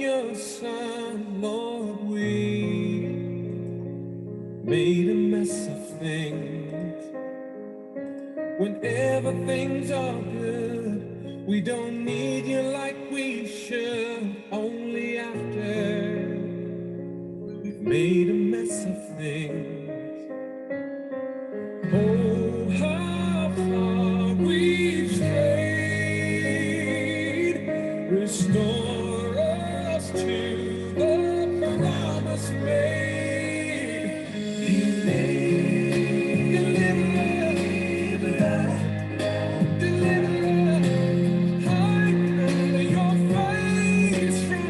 your son, Lord, we made a mess of things. Whenever things are good, we don't need you like we should. Only after we've made a mess of things. Oh, how far we've strayed. Restore us to the promise made. Deliver hide your face from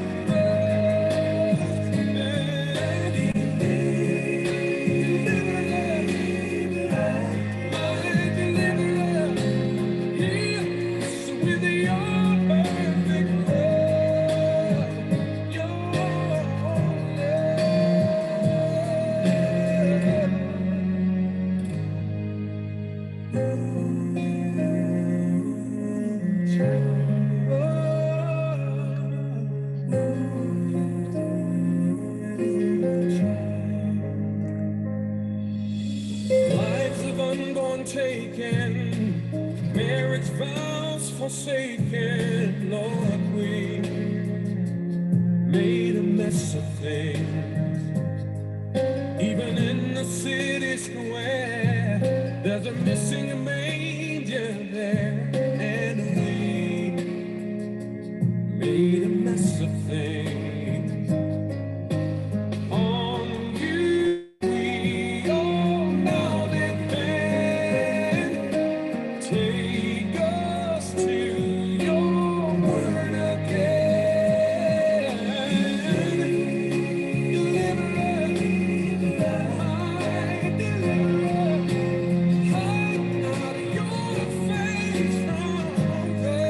lives of unborn taken, marriage vows forsaken. Lord, we made a mess of things. Even in the city square, there's a missing manger there, and we made a mess of things. On you we all now depend. Take us to your word again. Deliver us, my deliverer. Hide not your face from us.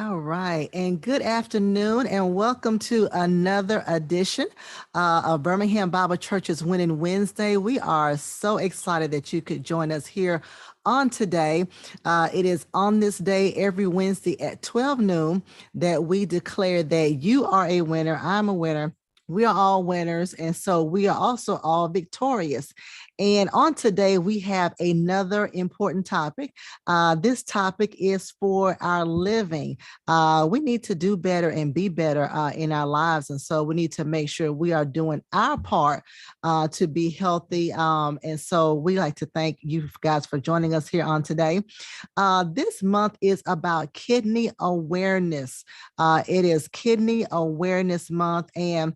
All right, and good afternoon, and welcome to another edition of Birmingham Bible Church's Winning Wednesday. We are so excited that you could join us here on today. It is on this day every Wednesday at 12 noon that we declare that you are a winner, I'm a winner, we are all winners, and so we are also all victorious. And on today, we have another important topic. This topic is for our living. We need to do better and be better in our lives. And so we need to make sure we are doing our part to be healthy. And so we like to thank you guys for joining us here on today. This month is about kidney awareness. It is Kidney Awareness Month. And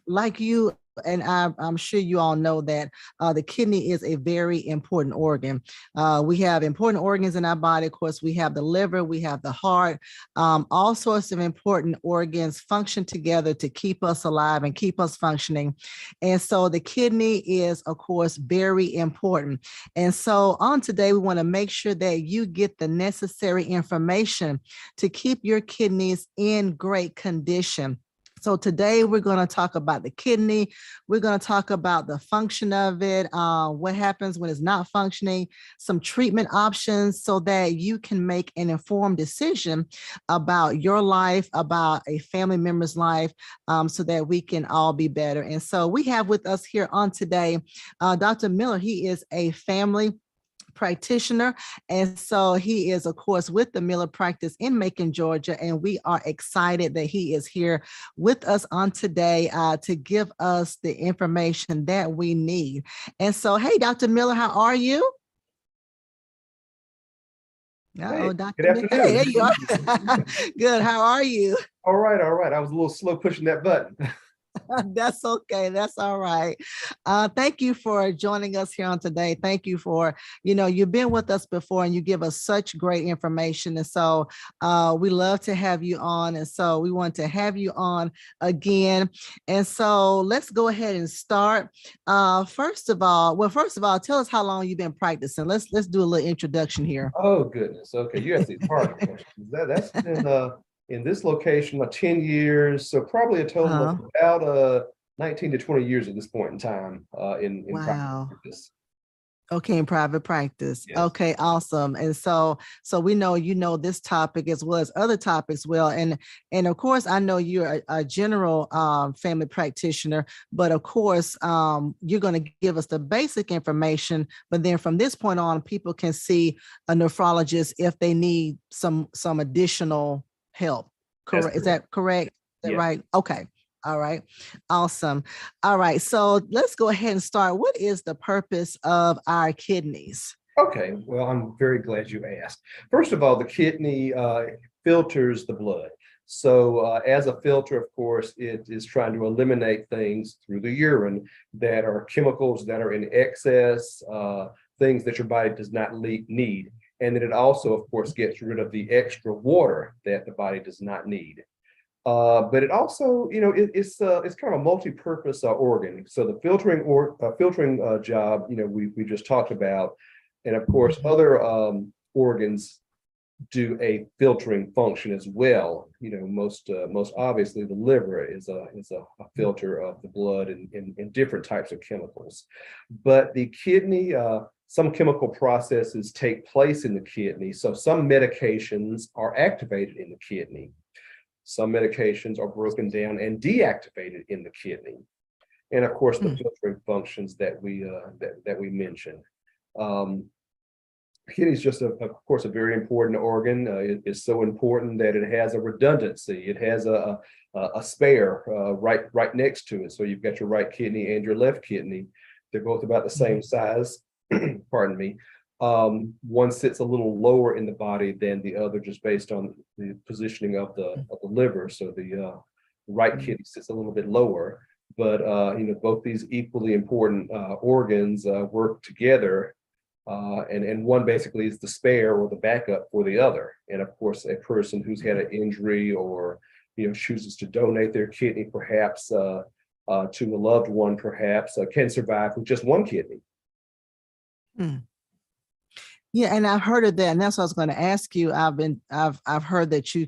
like you and I'm sure you all know that the kidney is a very important organ. We have important organs in our body. Of course, we have the liver, we have the heart, all sorts of important organs function together to keep us alive and keep us functioning. And so the kidney is, of course, very important. And so on today, we want to make sure that you get the necessary information to keep your kidneys in great condition. So today we're going to talk about the kidney. We're going to talk about the function of it, what happens when it's not functioning, some treatment options so that you can make an informed decision about your life, about a family member's life, so that we can all be better. And so we have with us here on today, Dr. Miller. He is a family practitioner. And so he is, of course, with the Miller practice in Macon, Georgia. And we are excited that he is here with us on today to give us the information that we need. And so, hey, Dr. Miller, how are you? Hey, Dr. good Miller. Hey, afternoon. there you are. Good. How are you? All right, all right. I was a little slow pushing that button. That's okay. That's all right. Thank you for joining us here on today. Thank you for, you've been with us before and you give us such great information. And so we love to have you on. And so we want to have you on again. And so let's go ahead and start. First of all, tell us how long you've been practicing. Let's do a little introduction here. Oh, goodness. Okay, you asked these hard questions. That's been in this location 10 years, so probably a total of about 19 to 20 years at this point in time in Wow. practice. Okay, in private practice. Yes. Okay, awesome. And so we know this topic as well as other topics well. And of course, I know you're a general family practitioner, but of course, you're going to give us the basic information. But then from this point on, people can see a nephrologist if they need some additional help. Correct? Is that correct? Is that right? Okay. All right. Awesome. All right. So let's go ahead and start. What is the purpose of our kidneys? Okay. Well, I'm very glad you asked. First of all, the kidney filters the blood. So as a filter, of course, it is trying to eliminate things through the urine that are chemicals that are in excess, things that your body does not need. And then it also, of course, gets rid of the extra water that the body does not need. But it also, it's kind of a multi-purpose organ. So the filtering job, we just talked about, and of course, other organs do a filtering function as well. Most obviously, the liver is a filter of the blood and different types of chemicals. But the kidney, some chemical processes take place in the kidney. So some medications are activated in the kidney. Some medications are broken down and deactivated in the kidney. And of course, the filtering functions that we mentioned. Kidney is just, of course, a very important organ. It is so important that it has a redundancy. It has a spare right next to it. So you've got your right kidney and your left kidney. They're both about the same size. Pardon me. One sits a little lower in the body than the other, just based on the positioning of the liver. So the right kidney sits a little bit lower. But both these equally important organs work together. And one basically is the spare or the backup for the other. And of course, a person who's had an injury or chooses to donate their kidney, perhaps to a loved one, perhaps can survive with just one kidney. Yeah, and I've heard of that, and that's what I was going to ask you. I've heard that you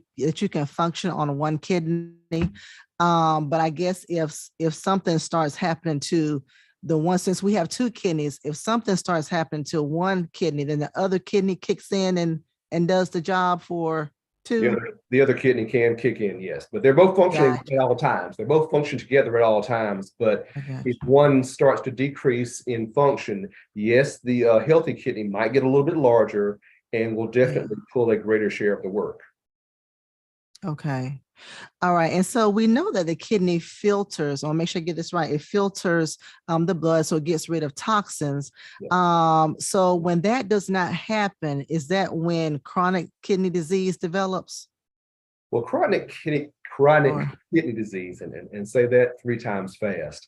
can function on one kidney, but I guess if something starts happening to the one, since we have two kidneys, if something starts happening to one kidney, then the other kidney kicks in and does the job for two. The other kidney can kick in, yes, but they're both functioning at all times. They both function together at all times. But if one starts to decrease in function, yes, the healthy kidney might get a little bit larger and will definitely pull a greater share of the work. Okay. All right. And so we know that the kidney filters, I'll make sure I get this right. It filters the blood, so it gets rid of toxins. So when that does not happen, is that when chronic kidney disease develops? Well, chronic chronic Or kidney disease, and say that 3 times fast,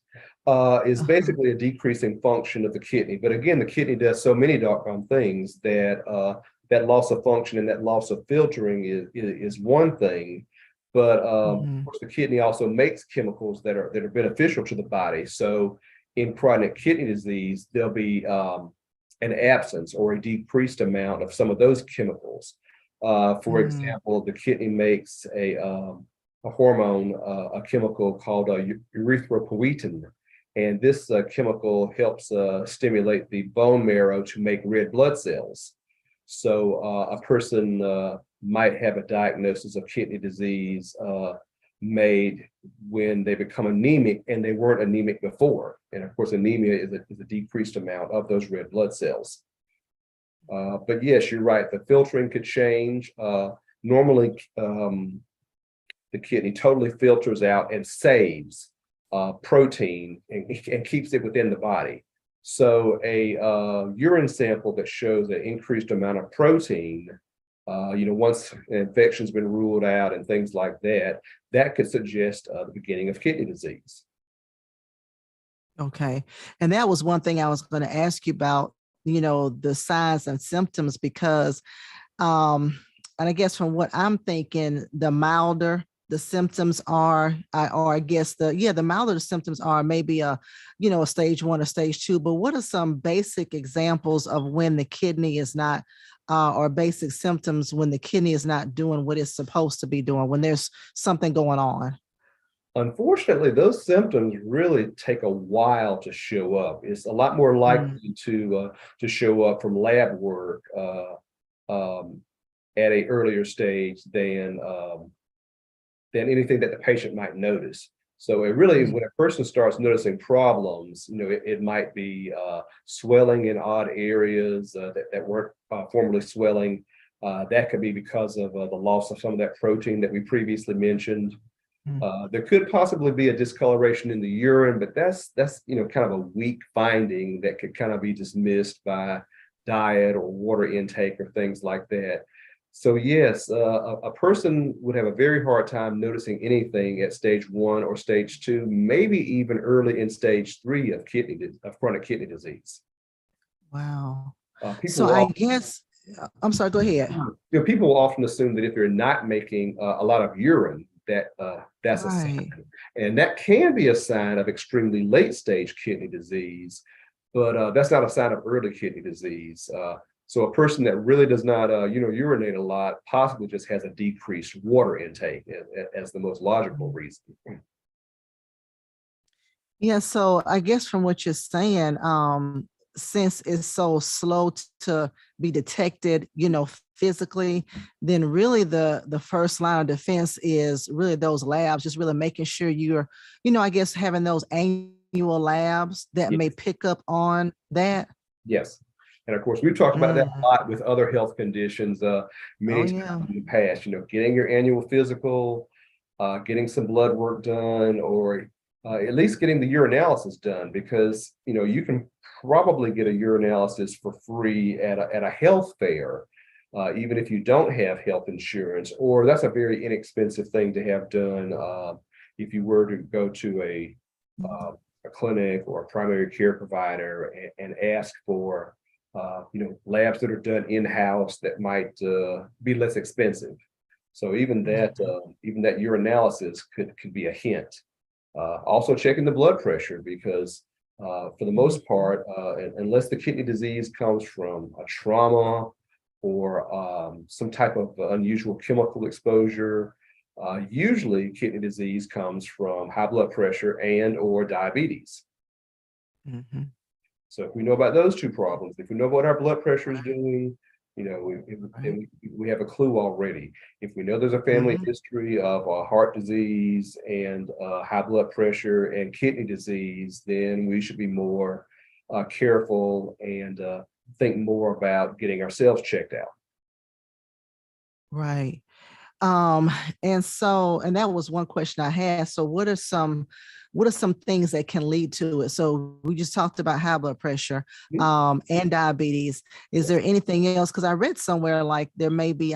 is basically a decreasing function of the kidney. But again, the kidney does so many doggone things that that loss of function and that loss of filtering is one thing. But of course, the kidney also makes chemicals that are beneficial to the body. So in chronic kidney disease, there'll be an absence or a decreased amount of some of those chemicals. For example, the kidney makes a hormone, a chemical called erythropoietin, and this chemical helps stimulate the bone marrow to make red blood cells. So a person might have a diagnosis of kidney disease made when they become anemic and they weren't anemic before. And of course, anemia is a decreased amount of those red blood cells. But yes, you're right. The filtering could change. Normally, the kidney totally filters out and saves protein and keeps it within the body. So a urine sample that shows an increased amount of protein, once an infection's been ruled out and things like that, that could suggest the beginning of kidney disease. okay. And that was one thing I was going to ask you about, the signs and symptoms, because and I guess from what I'm thinking, the milder the symptoms are, or I guess the milder the symptoms are, maybe a stage 1 or stage 2. But what are some basic examples of when the kidney is not, or basic symptoms when the kidney is not doing what it's supposed to be doing, when there's something going on? Unfortunately, those symptoms really take a while to show up. It's a lot more likely to show up from lab work at a earlier stage than anything that the patient might notice. So it really, when a person starts noticing problems, it might be swelling in odd areas that weren't formerly swelling. That could be because of the loss of some of that protein that we previously mentioned. There could possibly be a discoloration in the urine, but that's kind of a weak finding that could kind of be dismissed by diet or water intake or things like that. So yes, a person would have a very hard time noticing anything at stage 1 or stage 2, maybe even early in stage 3 of chronic kidney disease. Wow. People So I guess, I'm sorry, go ahead. People often assume that if you're not making a lot of urine, that's a sign. And that can be a sign of extremely late stage kidney disease, but that's not a sign of early kidney disease. So a person that really does not, urinate a lot possibly just has a decreased water intake as the most logical reason. Yeah, so I guess from what you're saying, since it's so slow to be detected, physically, then really the first line of defense is really those labs, just really making sure you're, I guess having those annual labs that may pick up on that. Yes. And of course, we've talked about that a lot with other health conditions many times in the past, getting your annual physical, getting some blood work done, or at least getting the urinalysis done, because, you can probably get a urinalysis for free at a health fair, even if you don't have health insurance, or that's a very inexpensive thing to have done if you were to go to a clinic or a primary care provider and ask for labs that are done in-house that might be less expensive. So even that urinalysis could be a hint. Also checking the blood pressure, because for the most part, unless the kidney disease comes from a trauma or some type of unusual chemical exposure, usually kidney disease comes from high blood pressure and or diabetes. So if we know about those two problems, if we know what our blood pressure is doing, we have a clue already. If we know there's a family history of heart disease and high blood pressure and kidney disease, then we should be more careful and think more about getting ourselves checked out. Right. And that was one question I had. So what are some things that can lead to it? So we just talked about high blood pressure, and diabetes. Is there anything else? Because I read somewhere like there may be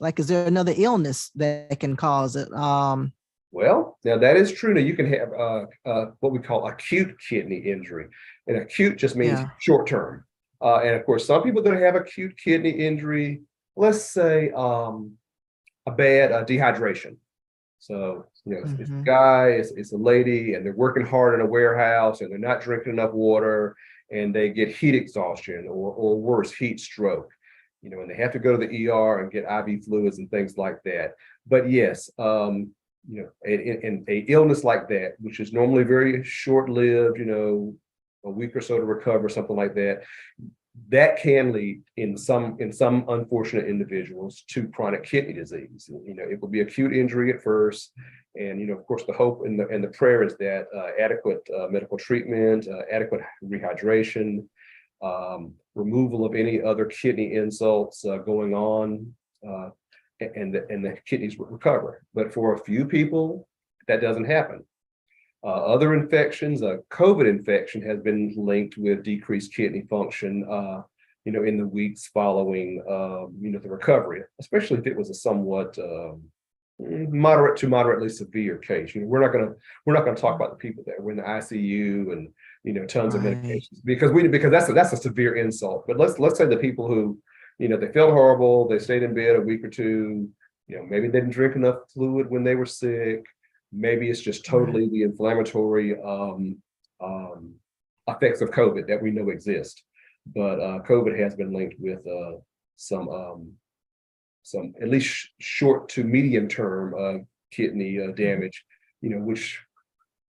Like, is there another illness that can cause it? Well, now that is true. Now you can have what we call acute kidney injury, and acute just means Yeah. short term. And of course, some people that have acute kidney injury, let's say a bad dehydration. So, it's a guy, it's a lady, and they're working hard in a warehouse, and they're not drinking enough water, and they get heat exhaustion or worse, heat stroke. And they have to go to the ER and get IV fluids and things like that. But yes, in a illness like that, which is normally very short-lived, a week or so to recover, something like that, that can lead in some unfortunate individuals to chronic kidney disease. It will be acute injury at first, and of course the hope and the prayer is that adequate medical treatment, adequate rehydration, removal of any other kidney insults going on, and the kidneys will recover. But for a few people, that doesn't happen. Other infections, COVID infection has been linked with decreased kidney function, in the weeks following, the recovery, especially if it was a somewhat moderate to moderately severe case. We're not gonna talk about the people that were in the ICU and tons of medications because that's a severe insult. But let's say the people who they felt horrible, they stayed in bed a week or two, maybe they didn't drink enough fluid when they were sick. Maybe it's just totally the inflammatory effects of COVID that we know exist. But COVID has been linked with some at least short to medium term kidney damage, which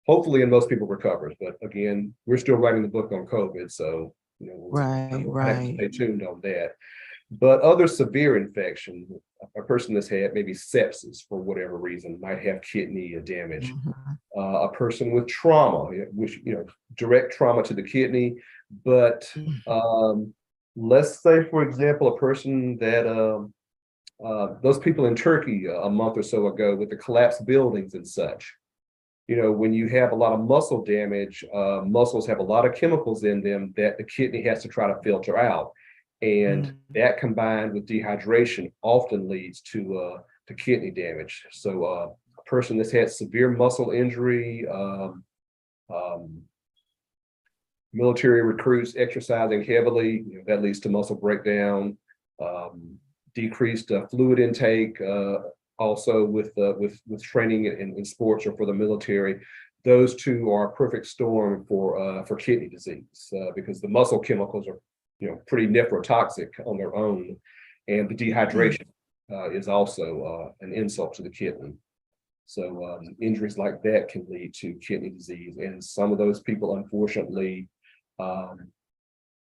hopefully in most people recovers. But again, we're still writing the book on COVID, so we'll have to stay tuned on that. But other severe infection, a person that's had maybe sepsis for whatever reason might have kidney damage. A person with trauma, which direct trauma to the kidney. But let's say, for example, a person that those people in Turkey a month or so ago with the collapsed buildings and such. When you have a lot of muscle damage, muscles have a lot of chemicals in them that the kidney has to try to filter out. And that combined with dehydration often leads to kidney damage. So a person that's had severe muscle injury, military recruits exercising heavily, that leads to muscle breakdown, decreased fluid intake, also with training in sports or for the military. Those two are a perfect storm for kidney disease because the muscle chemicals are pretty nephrotoxic on their own, and the dehydration is also an insult to the kidney. So injuries like that can lead to kidney disease, and some of those people, unfortunately,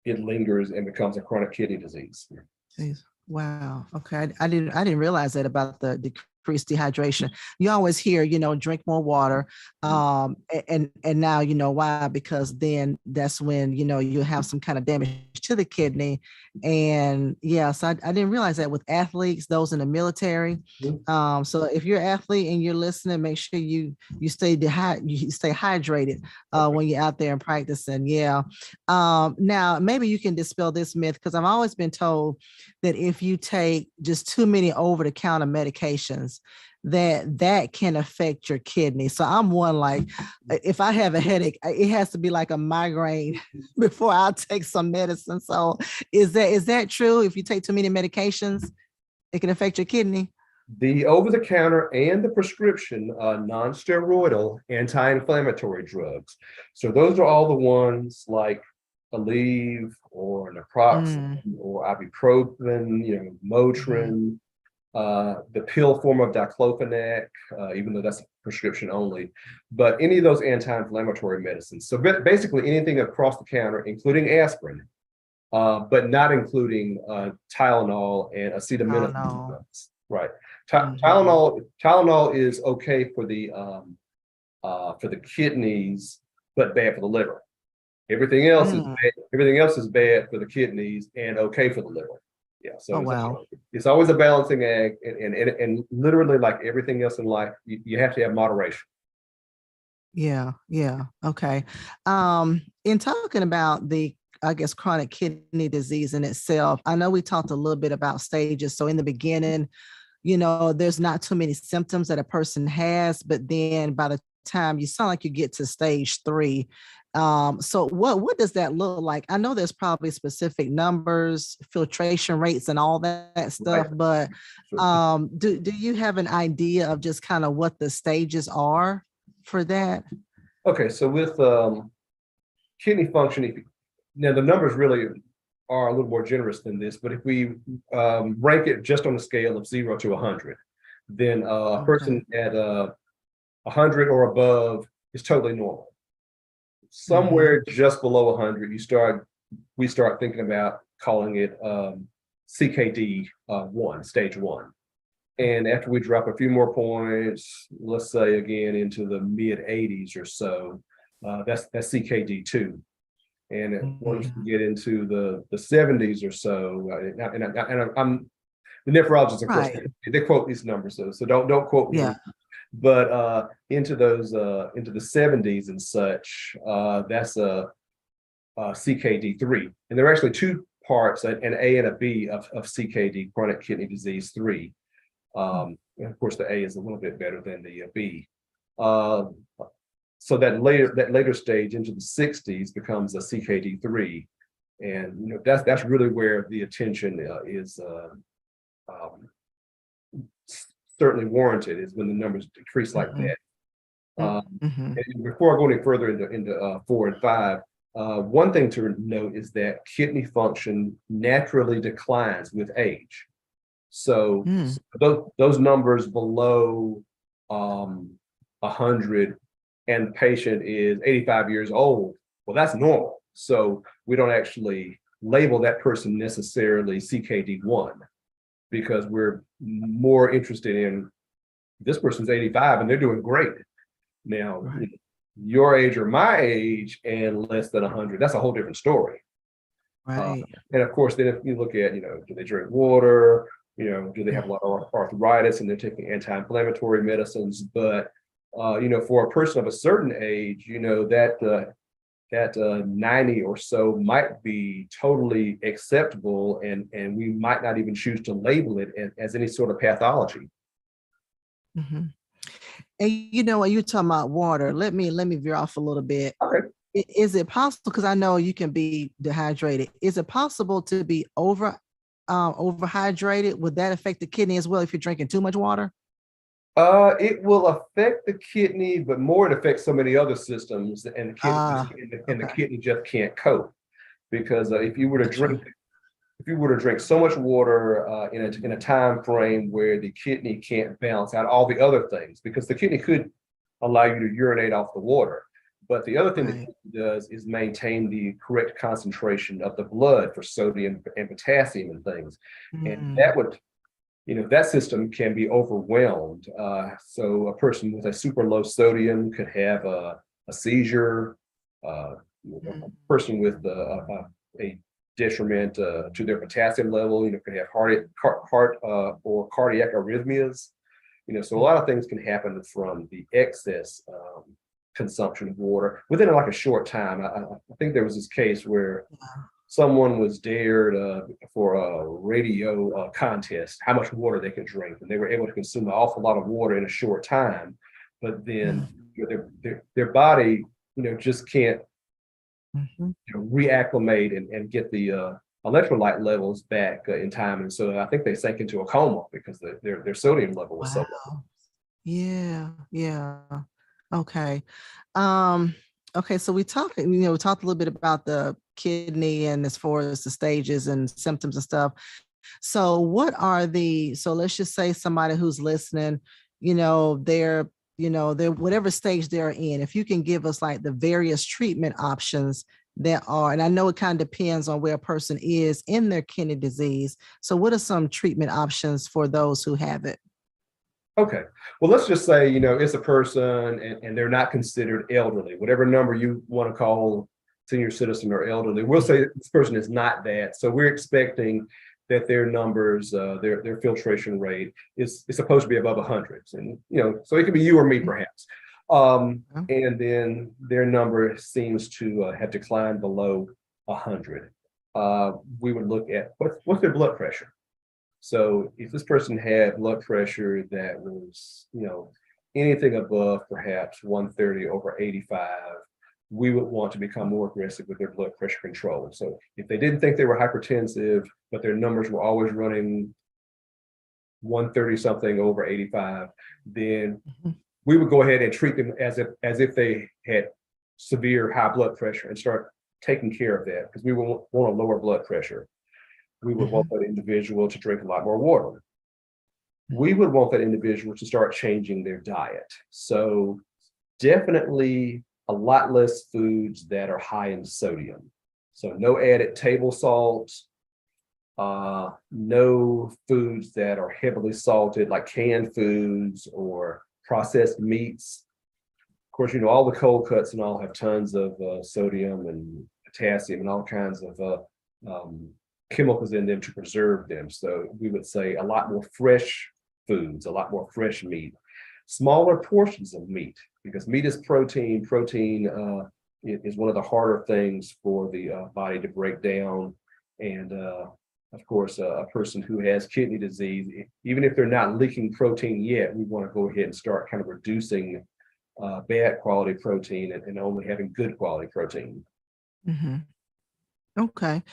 it lingers and becomes a chronic kidney disease. Jeez. Wow. Okay. I didn't realize that about the decreased dehydration. You always hear, drink more water. And now you know why, because then that's when, you have some kind of damage to the kidney. And so I didn't realize that with athletes, those in the military. So if you're an athlete and you're listening, make sure you stay hydrated when you're out there and practicing. Now maybe you can dispel this myth, because I've always been told that if you take just too many over-the-counter medications, that can affect your kidney. So I'm one, like, if I have a headache, it has to be like a migraine before I'll take some medicine. So is that true? If you take too many medications, it can affect your kidney? The over-the-counter and the prescription non-steroidal anti-inflammatory drugs. So those are all the ones like Aleve or naproxen or ibuprofen, Motrin, the pill form of diclofenac, even though that's prescription only, but any of those anti-inflammatory medicines. So basically anything across the counter, including aspirin, but not including Tylenol and acetaminophen. Right. Tylenol is okay for the kidneys, but bad for the liver. Everything else is bad for the kidneys and okay for the liver. So it's always a balancing act, and literally, like everything else in life, you have to have moderation. Okay. In talking about the, I guess, chronic kidney disease in itself, I know we talked a little bit about stages. So in the beginning, there's not too many symptoms that a person has, but then by the time you sound like you get to stage 3. So what does that look like? I know there's probably specific numbers, filtration rates, and all that stuff, Right. but Sure. do you have an idea of just kind of what the stages are for that? Okay, so with kidney function, now the numbers really are a little more generous than this, but if we rank it just on a scale of 0 to 100, then a Okay. person at 100 or above is totally normal. Hmm. Somewhere just below 100, we start thinking about calling it CKD 1, stage 1. And after we drop a few more points, let's say again into the mid 80s or so, that's CKD 2. And once we get into the 70s or so, I'm the nephrologist, of course, Right. they quote these numbers, so don't quote me Yeah. on. But into the 70s and such, that's a CKD 3, and there are actually two parts, an A and a B of CKD, chronic kidney disease 3. And of course, the A is a little bit better than the B. Uh, so that later stage into the 60s becomes a CKD 3, and that's really where the attention is um, certainly warranted, is when the numbers decrease like Hmm. that. Hmm. And before I go any further into 4 and 5, one thing to note is that kidney function naturally declines with age. So Mm. those numbers below 100, and the patient is 85 years old, well, that's normal. So we don't actually label that person necessarily CKD1, because we're more interested in this person's 85 and they're doing great. Now, Right. your age or my age and less than 100, that's a whole different story. Uh, Right. and of course, then if you look at, do they drink water? Do they have a lot of arthritis and they're taking anti-inflammatory medicines? But, for a person of a certain age, that 90 or so might be totally acceptable, and we might not even choose to label it as any sort of pathology. Hmm. And when you're talking about water, let me veer off a little bit. Okay. Is it possible? Because I know you can be dehydrated. Is it possible to be overhydrated? Would that affect the kidney as well if you're drinking too much water? It will affect the kidney, but more it affects so many other systems, and Ah, the okay. kidney just can't cope. Because Gotcha. if you were to drink so much water in a time frame where the kidney can't balance out all the other things, because the kidney could allow you to urinate off the water, but the other thing the Right. kidney does is maintain the correct concentration of the blood for sodium and potassium and things, and Mm. that system can be overwhelmed. So a person with a super low sodium could have a seizure. Uh, a Mm. person with a detriment to their potassium level, could have heart or cardiac arrhythmias. So a lot of things can happen from the excess consumption of water within like a short time. I think there was this case where someone was dared for a radio contest how much water they could drink, and they were able to consume an awful lot of water in a short time. But then Mm. their body, just can't Mhm. reacclimate and get the electrolyte levels back in time. And so I think they sank into a coma because their sodium level was so low. Wow. Yeah. Yeah. Okay. Um, okay, so we talked a little bit about the kidney and as far as the stages and symptoms and stuff. So so let's just say somebody who's listening, they're whatever stage they're in. If you can give us like the various treatment options that are, and I know it kind of depends on where a person is in their kidney disease. So what are some treatment options for those who have it? Okay. Well, let's just say, it's a person and they're not considered elderly, whatever number you want to call senior citizen or elderly. We'll say this person is not that. So we're expecting that their numbers, their filtration rate is supposed to be above 100. And, so it could be you or me, perhaps. And then their number seems to have declined below 100. We would look at what's their blood pressure. So if this person had blood pressure that was, anything above perhaps 130 over 85, we would want to become more aggressive with their blood pressure control. So if they didn't think they were hypertensive, but their numbers were always running 130 something over 85, then we would go ahead and treat them as if they had severe high blood pressure and start taking care of that, because we would want a lower blood pressure. We would want that individual to drink a lot more water. We would want that individual to start changing their diet. So definitely a lot less foods that are high in sodium. So no added table salt, no foods that are heavily salted, like canned foods or processed meats. Of course, all the cold cuts and all have tons of sodium and potassium and all kinds of chemicals in them to preserve them. So we would say a lot more fresh foods, a lot more fresh meat, smaller portions of meat, because meat is protein. Protein is one of the harder things for the body to break down. And of course, a person who has kidney disease, even if they're not leaking protein yet, we want to go ahead and start kind of reducing bad quality protein and only having good quality protein. Okay.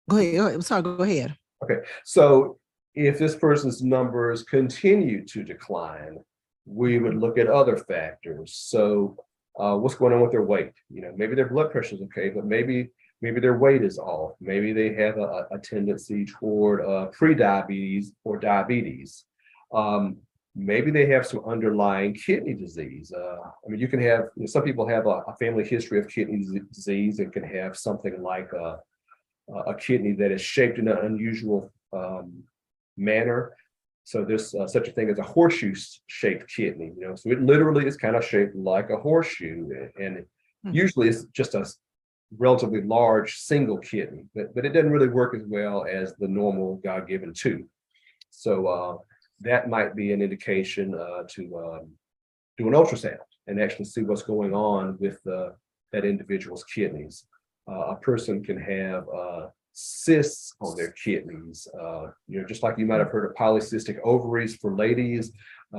Go ahead. I'm sorry, go ahead. Okay. So if this person's numbers continue to decline, we would look at other factors. So what's going on with their weight? Maybe their blood pressure is okay, but maybe their weight is off. Maybe they have a tendency toward pre-diabetes or diabetes. Maybe they have some underlying kidney disease. You can have, some people have a family history of kidney disease and can have something like a kidney that is shaped in an unusual manner. So there's such a thing as a horseshoe-shaped kidney. So it literally is kind of shaped like a horseshoe, and usually it's just a relatively large single kidney, but it doesn't really work as well as the normal God-given two. So that might be an indication to do an ultrasound and actually see what's going on with that individual's kidneys. A person can have cysts on their kidneys, just like you might have heard of polycystic ovaries for ladies.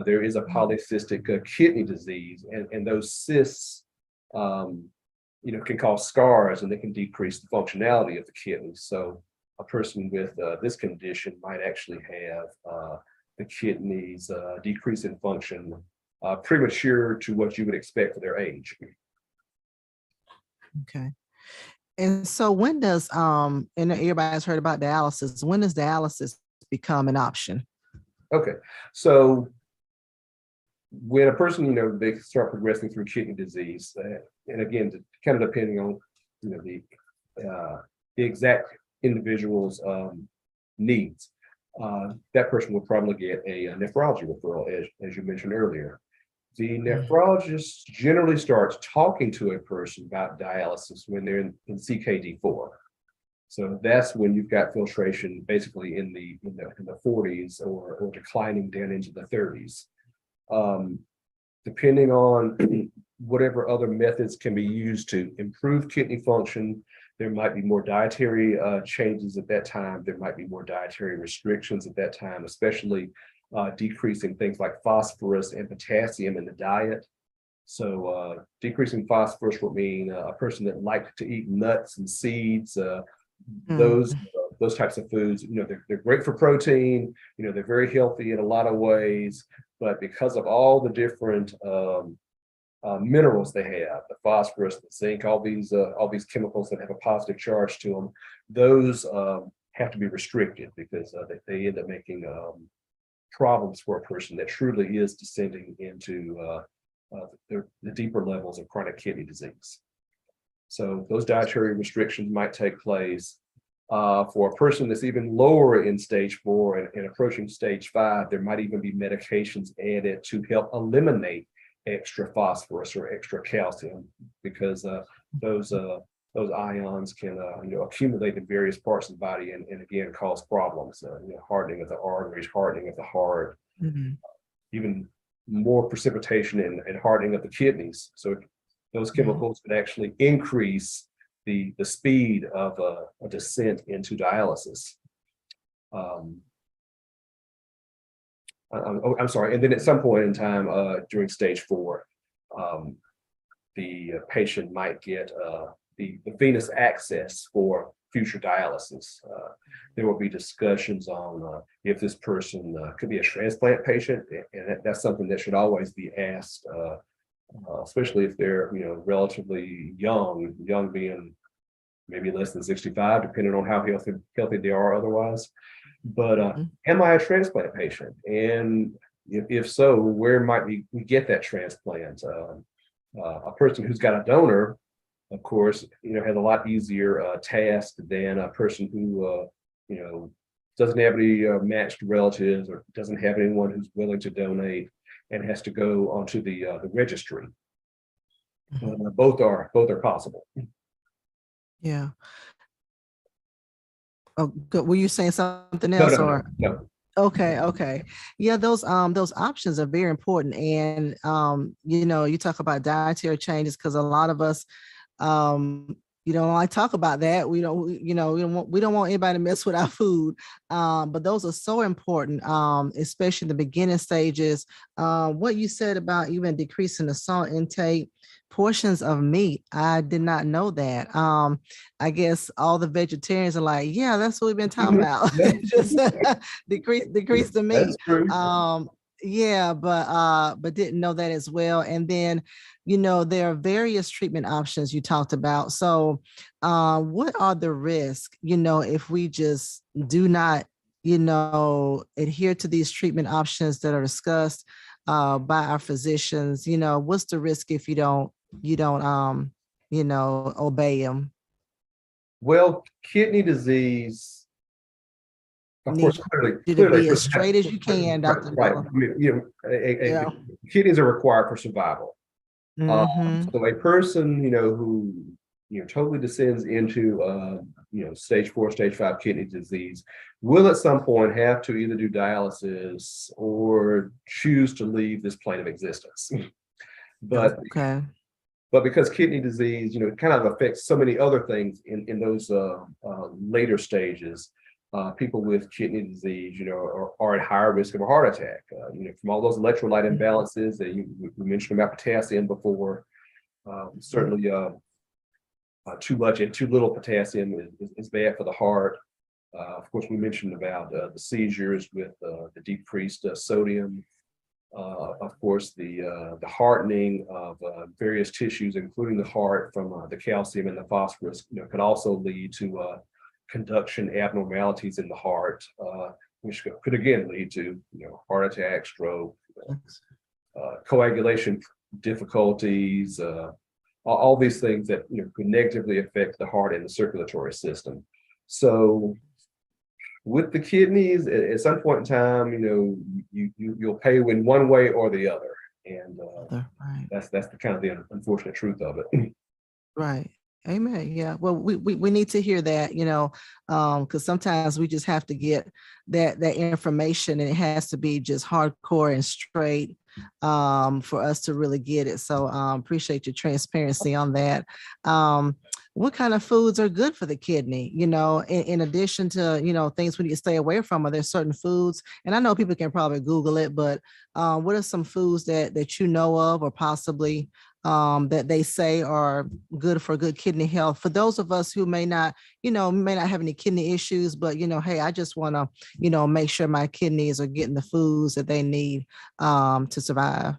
There is a polycystic kidney disease, and those cysts can cause scars, and they can decrease the functionality of the kidney. So a person with this condition might actually have the kidneys decrease in function premature to what you would expect for their age. Okay. And so when does, and everybody's heard about dialysis, when does dialysis become an option? Okay. So when a person, they start progressing through kidney disease, and again, kind of depending on, the exact individual's needs, that person will probably get a nephrology referral, as you mentioned earlier. The nephrologist generally starts talking to a person about dialysis when they're in CKD4. So that's when you've got filtration basically in the 40s or declining down into the 30s. Depending on whatever other methods can be used to improve kidney function, there might be more dietary changes at that time. There might be more dietary restrictions at that time, especially decreasing things like phosphorus and potassium in the diet. So decreasing phosphorus would mean a person that liked to eat nuts and seeds, those types of foods, they're great for protein, they're very healthy in a lot of ways, but because of all the different minerals they have, the phosphorus, the zinc, all these chemicals that have a positive charge to them, those have to be restricted, because they end up making problems for a person that truly is descending into the deeper levels of chronic kidney disease. So those dietary restrictions might take place. For a person that's even lower in stage 4 and approaching stage 5, there might even be medications added to help eliminate extra phosphorus or extra calcium, because those ions can accumulate in various parts of the body and again cause problems, hardening of the arteries, hardening of the heart, even more precipitation and hardening of the kidneys. So those chemicals could actually increase the speed of a descent into dialysis. I'm sorry. And then at some point in time during stage 4, the patient might get the venous access for future dialysis. There will be discussions on if this person could be a transplant patient, and that's something that should always be asked, especially if they're relatively young being maybe less than 65, depending on how healthy they are otherwise. But am I a transplant patient? And if so, where might we get that transplant? A person who's got a donor, of course, has a lot easier task than a person who, doesn't have any matched relatives or doesn't have anyone who's willing to donate and has to go onto the registry. Both are possible. Yeah. Oh, good. Were you saying something No, else no. Okay. Yeah, those options are very important. And you talk about dietary changes because a lot of us I talk about that. We don't want anybody to mess with our food. But those are so important, especially in the beginning stages. What you said about even decreasing the salt intake, portions of meat. I did not know that. I guess all the vegetarians are like, yeah, that's what we've been talking about. Just decrease the meat. That's true. Yeah, but didn't know that as well. And then, there are various treatment options you talked about. So, what are the risks, if we just do not, adhere to these treatment options that are discussed by our physicians? What's the risk if you don't obey them? Well, kidney disease, of Need course, you to clearly be as straight as you can, Dr. right. Miller. Yeah. Kidneys are required for survival. Mm-hmm. So a person, who totally descends into stage 4, stage 5 kidney disease will at some point have to either do dialysis or choose to leave this plane of existence. But Okay. but because kidney disease, kind of affects so many other things in those later stages, people with kidney disease, are at higher risk of a heart attack. From all those electrolyte imbalances that we mentioned about potassium before, certainly too much and too little potassium is bad for the heart. Of course, we mentioned about the seizures with the decreased sodium. Of course, the hardening of various tissues, including the heart, from the calcium and the phosphorus, could also lead to conduction abnormalities in the heart, which could again lead to heart attack, stroke, coagulation difficulties, all these things that could negatively affect the heart and the circulatory system. So with the kidneys, at some point in time, you'll pay in one way or the other, and Right. that's the kind of the unfortunate truth of it. Right. Amen. Yeah. Well, we need to hear that, because sometimes we just have to get that information, and it has to be just hardcore and straight for us to really get it. So appreciate your transparency on that. What kind of foods are good for the kidney? In addition to things we need to stay away from, are there certain foods? And I know people can probably Google it, but what are some foods that you know of, or possibly that they say are good for good kidney health, for those of us who may not have any kidney issues, but hey, I just want to make sure my kidneys are getting the foods that they need to survive.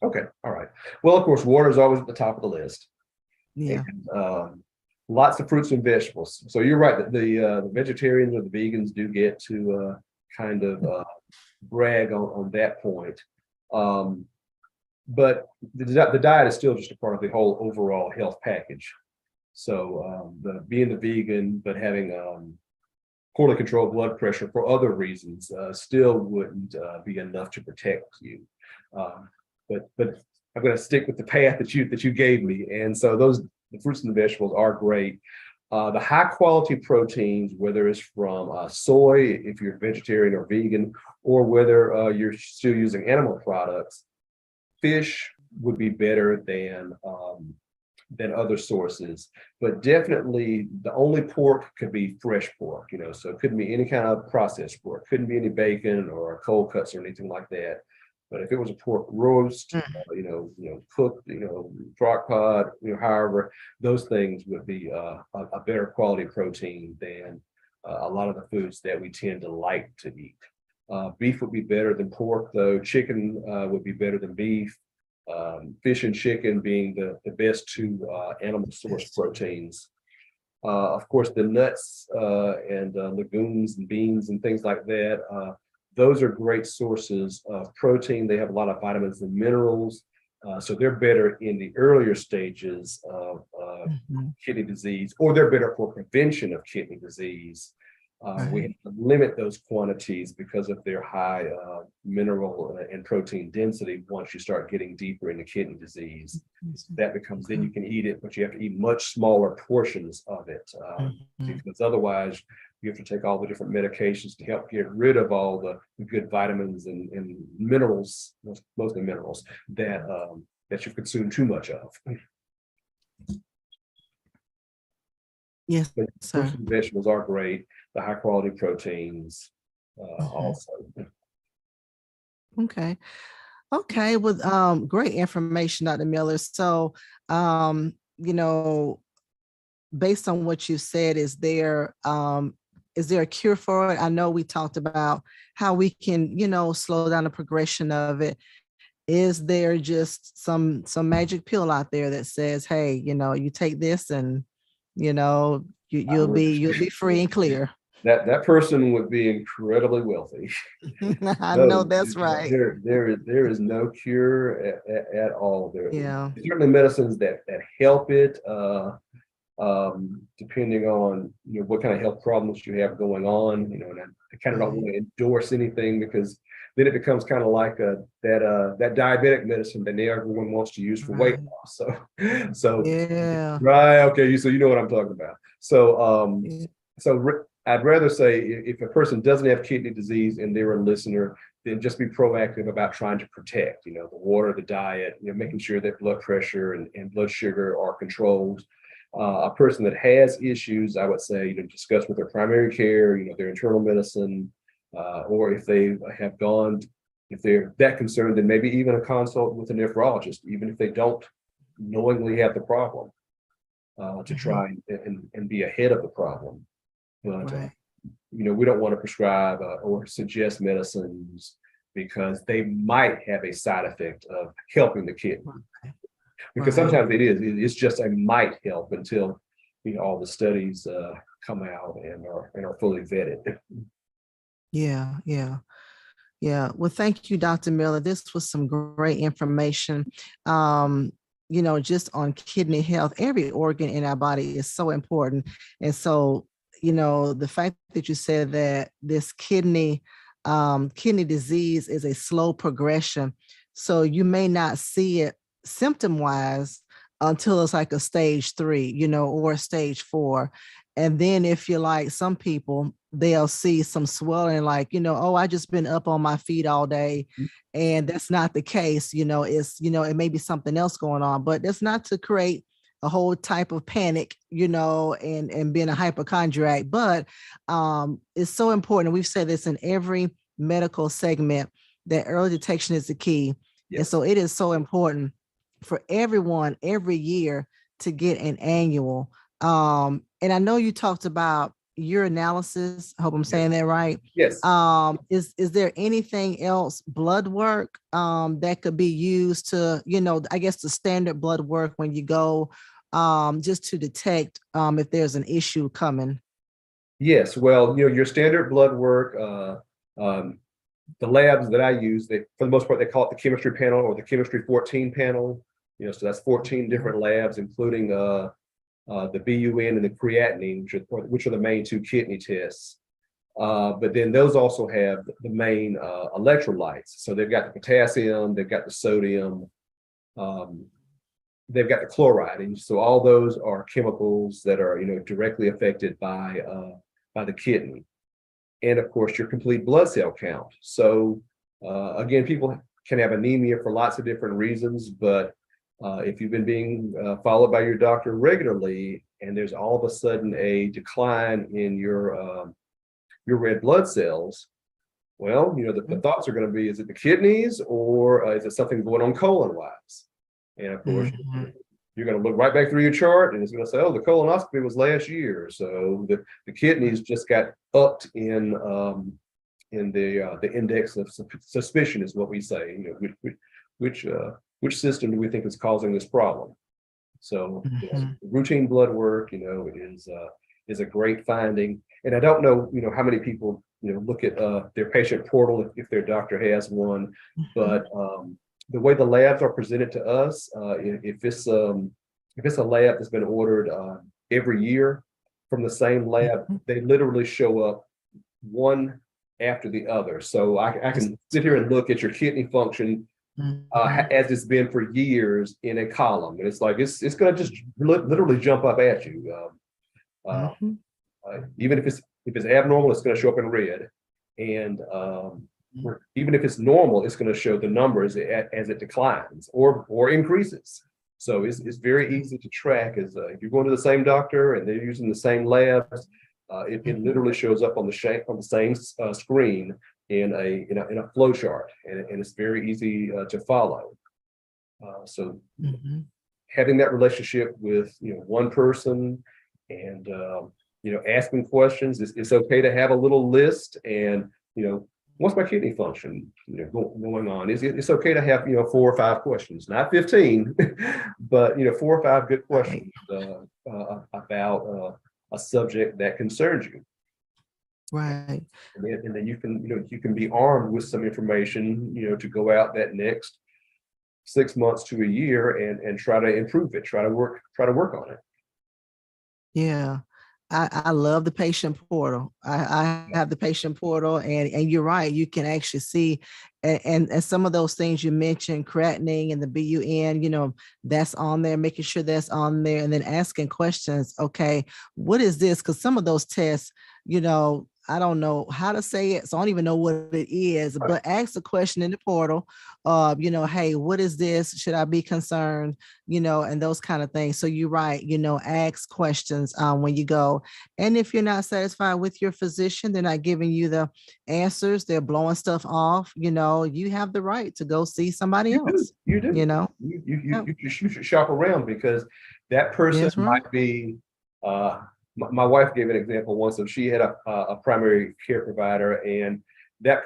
Okay, all right. Well, of course, water is always at the top of the list. Yeah. And lots of fruits and vegetables. So you're right that the vegetarians or the vegans do get to kind of brag on that point. But the diet is still just a part of the whole overall health package. So being the vegan, but having poorly controlled blood pressure for other reasons still wouldn't be enough to protect you. But I'm going to stick with the path that you gave me, and so the fruits and the vegetables are great. The high quality proteins, whether it's from soy, if you're vegetarian or vegan, or whether you're still using animal products, fish would be better than than other sources. But definitely the only pork could be fresh pork, so it couldn't be any kind of processed pork, couldn't be any bacon or cold cuts or anything like that. But if it was a pork roast, cooked, crock pot, however, those things would be a better quality protein than a lot of the foods that we tend to like to eat. Beef would be better than pork, though. Chicken would be better than beef. Fish and chicken being the best two animal source proteins. Of course, the nuts and legumes and beans and things like that, those are great sources of protein. They have a lot of vitamins and minerals. So they're better in the earlier stages of kidney disease, or they're better for prevention of kidney disease. We have to limit those quantities because of their high mineral and protein density. Once you start getting deeper into kidney disease, that becomes, then you can eat it, but you have to eat much smaller portions of it, because otherwise you have to take all the different medications to help get rid of all the good vitamins and minerals, mostly minerals, that you've consumed too much of. Yes, But sir. fruits and vegetables are great. The high quality proteins also. Okay. Okay. With great information, Dr. Miller. So you know, based on what you said, is there a cure for it? I know we talked about how we can, slow down the progression of it. Is there just some magic pill out there that says, hey, you take this and you'll be free and clear? That person would be incredibly wealthy. I No, know that's right. there is no cure at all. There Yeah. certainly medicines that help it, depending on what kind of health problems you have going on. And I kind of don't want to endorse anything, because then it becomes kind of like that diabetic medicine that now everyone wants to use for weight loss. So Yeah. right, okay, so you know what I'm talking about. So Yeah. I'd rather say, if a person doesn't have kidney disease and they're a listener, then just be proactive about trying to protect, the water, the diet, making sure that blood pressure and blood sugar are controlled. A person that has issues, I would say, discuss with their primary care, their internal medicine, or if they have gone, if they're that concerned, then maybe even a consult with a nephrologist, even if they don't knowingly have the problem, to try and be ahead of the problem. But we don't want to prescribe or suggest medicines because they might have a side effect of helping the kidney. Because sometimes it's just a might help until all the studies come out and are fully vetted. Yeah. Well, thank you, Dr. Miller. This was some great information. Just on kidney health. Every organ in our body is so important. And so, the fact that you said that this kidney disease is a slow progression, so you may not see it symptom wise until it's like a stage 3, or stage 4. And then if you're like some people, they'll see some swelling, like, oh, I just been up on my feet all day. And that's not the case. It's, it may be something else going on, but that's not to create a whole type of panic, and being a hypochondriac. But it's so important. We've said this in every medical segment, that early detection is the key. Yes. And so it is so important for everyone every year to get an annual. And I know you talked about urinalysis. I hope I'm saying that right. Yes. Is there anything else, blood work, that could be used to, I guess the standard blood work when you go, just to detect if there's an issue coming? Yes. Well, your standard blood work, the labs that I use, for the most part, they call it the chemistry panel or the chemistry 14 panel. So that's 14 different labs, including the BUN and the creatinine, which are the main 2 kidney tests. But then those also have the main electrolytes. So they've got the potassium, they've got the sodium, they've got the chloride. And so all those are chemicals that are, directly affected by the kidney. And of course, your complete blood cell count. So again, people can have anemia for lots of different reasons, but If you've been being followed by your doctor regularly, and there's all of a sudden a decline in your red blood cells, well, the thoughts are going to be, is it the kidneys, or is it something going on colon wise? And of course, you're going to look right back through your chart, and it's going to say, oh, the colonoscopy was last year, so the kidneys just got upped in the index of suspicion, is what we say. Which system do we think is causing this problem? So routine blood work, is a great finding. And I don't know, how many people look at their patient portal if their doctor has one, but the way the labs are presented to us, if it's a lab that's been ordered every year from the same lab, they literally show up one after the other. So I can sit here and look at your kidney function as it's been for years in a column, and it's like it's going to just literally jump up at you. Even if it's abnormal, it's going to show up in red, and even if it's normal, it's going to show the numbers as it declines or increases. So it's very easy to track. As if you're going to the same doctor and they're using the same labs, it literally shows up on the same screen in a flow chart, and it's very easy to follow. So having that relationship with one person, and asking questions, it's okay to have a little list, and what's my kidney function going on? It's okay to have 4 or 5 questions, not 15, but 4 or 5 good questions about a subject that concerns you. Right. And then you can be armed with some information to go out that next 6 months to a year and try to improve it, try to work on it. Yeah. I love the patient portal. I have the patient portal, and you're right. You can actually see, and some of those things you mentioned, creatinine and the BUN, that's on there, making sure that's on there, and then asking questions. Okay, what is this? Because some of those tests, I don't know how to say it, so I don't even know what it is, but ask the question in the portal, hey, what is this? Should I be concerned? And those kind of things. So you're right, ask questions when you go. And if you're not satisfied with your physician, they're not giving you the answers, they're blowing stuff off, you have the right to go see somebody else. You do. You should shop around, because that person might be my wife gave an example once of, she had a primary care provider, and that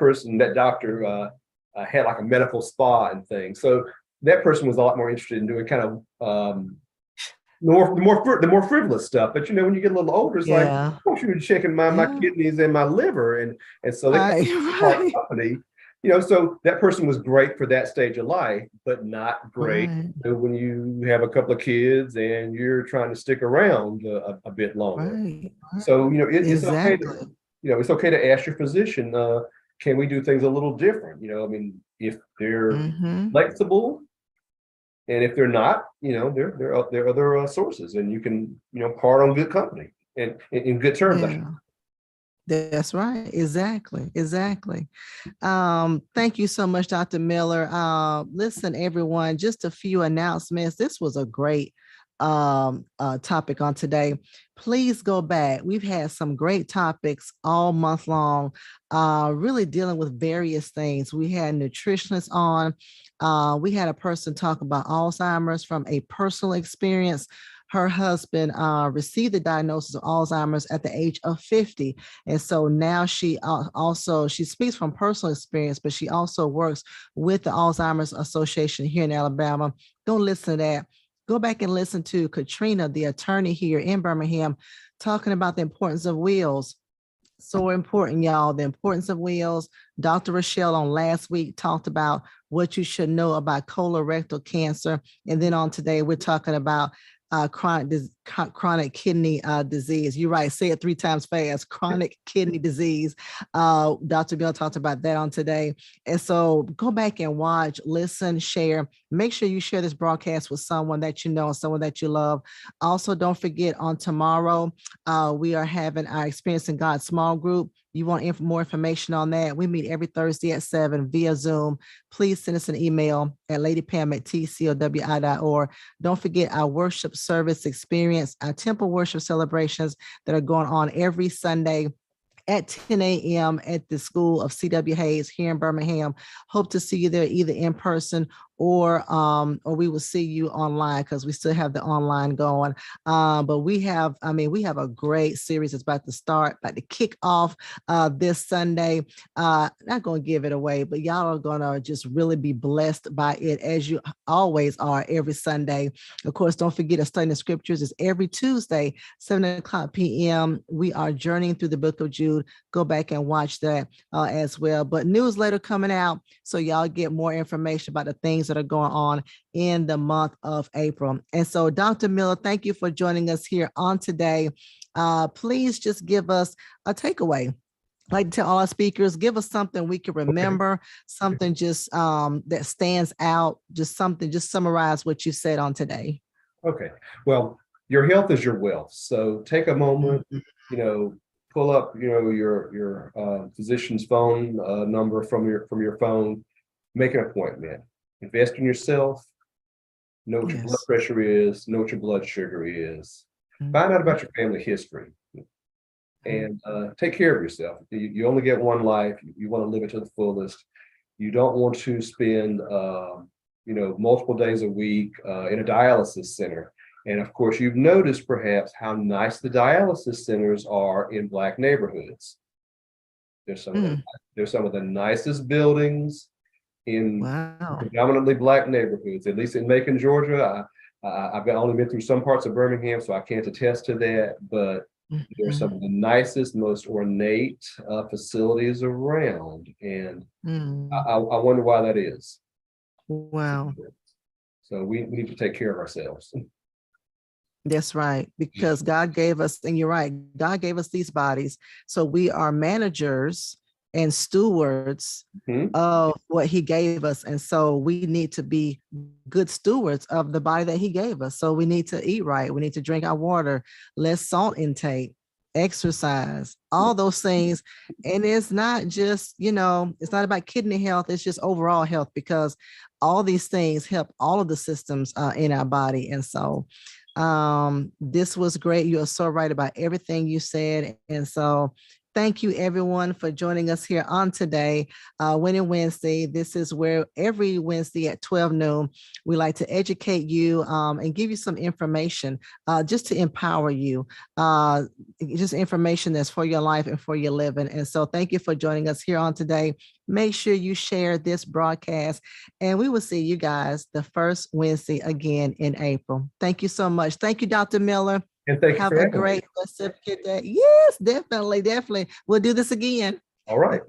doctor had like a medical spa and things. So that person was a lot more interested in doing kind of the more frivolous stuff. But when you get a little older, it's like, I want you to be checking my kidneys and my liver, and so they part company. So that person was great for that stage of life, but not great when you have a couple of kids and you're trying to stick around a bit longer. So it's okay to, it's okay to ask your physician, can we do things a little different? If they're flexible, and if they're not, there are other sources, and you can part on good company and in good terms. That's right. Exactly. Thank you so much, Dr. Miller. Listen, everyone, just a few announcements. This was a great topic on today. Please go back. We've had some great topics all month long, really dealing with various things. We had nutritionists on. We had a person talk about Alzheimer's from a personal experience. Her husband received the diagnosis of Alzheimer's at the age of 50. And so now she speaks from personal experience, but she also works with the Alzheimer's Association here in Alabama. Go listen to that. Go back and listen to Katrina, the attorney here in Birmingham, talking about the importance of wills. So important, y'all, the importance of wills. Dr. Rochelle on last week talked about what you should know about colorectal cancer. And then on today, we're talking about chronic kidney disease. You're right. Say it 3 times fast. Chronic kidney disease. Dr. Bill talked about that on today. And so go back and watch, listen, share. Make sure you share this broadcast with someone that you know, someone that you love. Also, don't forget on tomorrow, we are having our Experiencing God small group. You want more information on that? We meet every Thursday at 7 via Zoom. Please send us an email at ladypam@tcowi.org. Don't forget our worship service experience, our temple worship celebrations that are going on every Sunday at 10 a.m. at the School of C.W. Hayes here in Birmingham. Hope to see you there either in person or we will see you online because we still have the online going. But we have a great series that's about to kick off this Sunday. Not going to give it away, but y'all are going to just really be blessed by it as you always are every Sunday. Of course, don't forget to study the scriptures is every Tuesday, 7:00 p.m. We are journeying through the book of Jude. Go back and watch that as well. But newsletter coming out, so y'all get more information about the things that are going on in the month of April. And so, Dr. Miller, thank you for joining us here on today. Please just give us a takeaway. I'd like to tell all our speakers, give us something we can remember, something just that stands out, just summarize what you said on today. Okay. Well, your health is your wealth. So take a moment, pull up, your physician's phone number from your phone, make an appointment, invest in yourself, know what your blood pressure is, know what your blood sugar is, find out about your family history, and take care of yourself. You only get one life. You want to live it to the fullest. You don't want to spend, multiple days a week in a dialysis center. And of course, you've noticed perhaps how nice the dialysis centers are in Black neighborhoods. There's some of the nicest buildings in predominantly Black neighborhoods, at least in Macon, Georgia. I've only been through some parts of Birmingham, so I can't attest to that, but there's some of the nicest, most ornate facilities around. And I wonder why that is. Wow. So we need to take care of ourselves. That's right, because God gave us, and you're right, God gave us these bodies. So we are managers and stewards of what he gave us. And so we need to be good stewards of the body that he gave us. So we need to eat right. We need to drink our water, less salt intake, exercise, all those things. And it's not just, it's not about kidney health. It's just overall health, because all these things help all of the systems in our body. And so this was great. You are so right about everything you said. And so thank you everyone for joining us here on today, Winning Wednesday. This is where every Wednesday at 12 noon, we like to educate you and give you some information just to empower you, just information that's for your life and for your living. And so thank you for joining us here on today. Make sure you share this broadcast, and we will see you guys the first Wednesday again in April. Thank you so much. Thank you, Dr. Miller. And thank you. Have a great rest of your day. Yes, definitely. We'll do this again. All right.